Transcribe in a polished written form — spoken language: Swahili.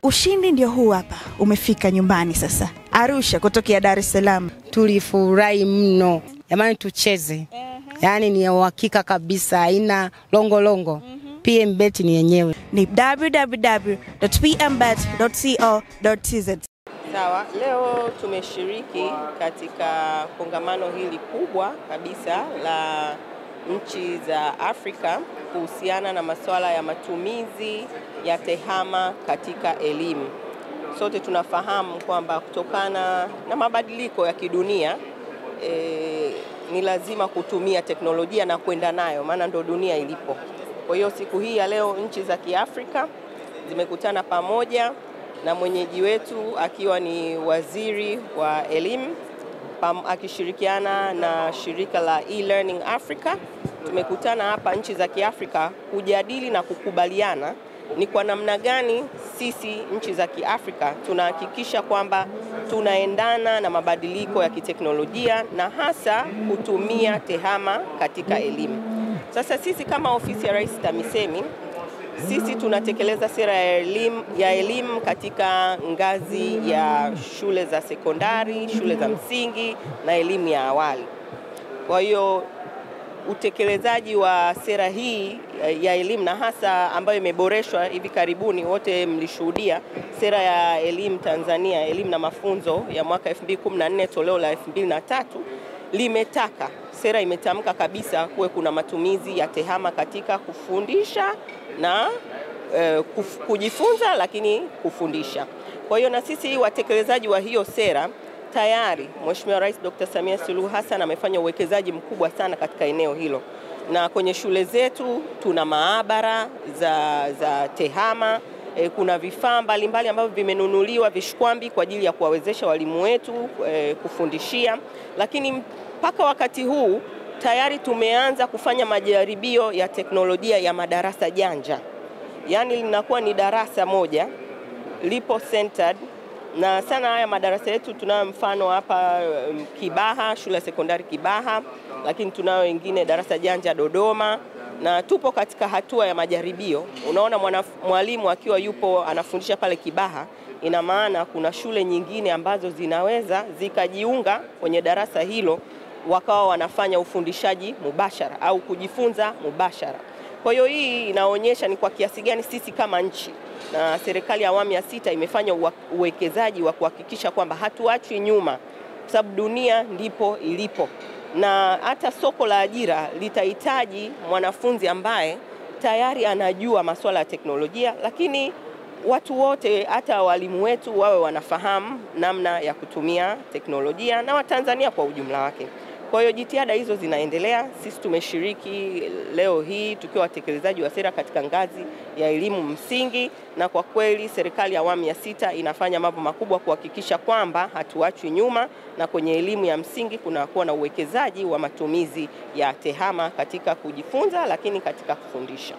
Ushindi ndio huu hapa, umefika nyumbani sasa. Arusha kutokea Dar es Salaam. Tulifurahi mno. Jamani tucheze. Yaani ni uhakika kabisa, haina longo. PMBet ni yenyewe. Ni www.pmbet.co.tz. Sawa, leo tumeshiriki katika kongamano hili kubwa kabisa la nchi za Afrika kuhusiana na masuala ya matumizi ya tehama katika elimu. Sote tunafahamu kwamba kutokana na mabadiliko ya kidunia ni lazima kutumia teknolojia na kwenda nayo, maana ndo dunia ilipo. Kwa hiyo siku hii ya leo nchi za Kiafrika zimekutana pamoja na mwenyeji wetu akiwa ni waziri wa elimu akishirikiana na shirika la E-Learning Africa. Tumekutana hapa nchi za Kiafrika kujadili na kukubaliana ni kwa namna gani sisi nchi za Kiafrika tunahakikisha kwamba tunaendana na mabadiliko ya kiteknolojia na hasa kutumia tehama katika elimu. Sasa sisi kama ofisi ya Rais TAMISEMI, sisi tunatekeleza sera ya elimu katika ngazi ya shule za sekondari, shule za msingi na elimu ya awali. Kwa hiyo utekelezaji wa sera hii ya elimu na hasa ambayo imeboreshwa hivi karibuni, wote mlishuhudia sera ya elimu Tanzania, elimu na mafunzo ya mwaka 2014 toleo la 2003 limetaka, sera imetamka kabisa kuwe kuna matumizi ya tehama katika kufundisha na kujifunza, lakini kufundisha. Kwa hiyo na sisi watekelezaji wa hiyo sera tayari Mheshimiwa Rais Dr. Samia Suluhu Hassan amefanya uwekezaji mkubwa sana katika eneo hilo. Na kwenye shule zetu tuna maabara za tehama, kuna vifaa mbalimbali ambavyo vimenunuliwa, vishkwambi kwa ajili ya kuwawezesha walimu wetu kufundishia. Lakini mpaka wakati huu tayari tumeanza kufanya majaribio ya teknolojia ya madarasa janja. Yaani linakuwa ni darasa moja lipo centered, na sana haya madarasa yetu tunayo mfano hapa Kibaha, shule ya sekondari Kibaha, lakini tunayo wengine darasa janja Dodoma, na tupo katika hatua ya majaribio. Unaona mwalimu akiwa yupo anafundisha pale Kibaha, ina maana kuna shule nyingine ambazo zinaweza zikajiunga kwenye darasa hilo wakawa wanafanya ufundishaji mubashara au kujifunza mubashara. Kwa hiyo hii inaonyesha ni kwa kiasi gani sisi kama nchi na serikali ya awamu ya 6 imefanya uwekezaji wa kuhakikisha kwamba hatuachwi nyuma, kwa sababu dunia ndipo ilipo. Na hata soko la ajira litahitaji mwanafunzi ambaye tayari anajua masuala ya teknolojia, lakini watu wote hata walimu wetu wawe wanafahamu namna ya kutumia teknolojia na Watanzania kwa ujumla wake. Kwa hiyo jitihada hizo zinaendelea. Sisi tumeshiriki leo hii tukiwa watekelezaji wa sera katika ngazi ya elimu msingi, na kwa kweli serikali ya awamu ya 6 inafanya mambo makubwa kuhakikisha kwamba hatuachwi nyuma, na kwenye elimu ya msingi kunakuwa na uwekezaji wa matumizi ya tehama katika kujifunza, lakini katika kufundisha.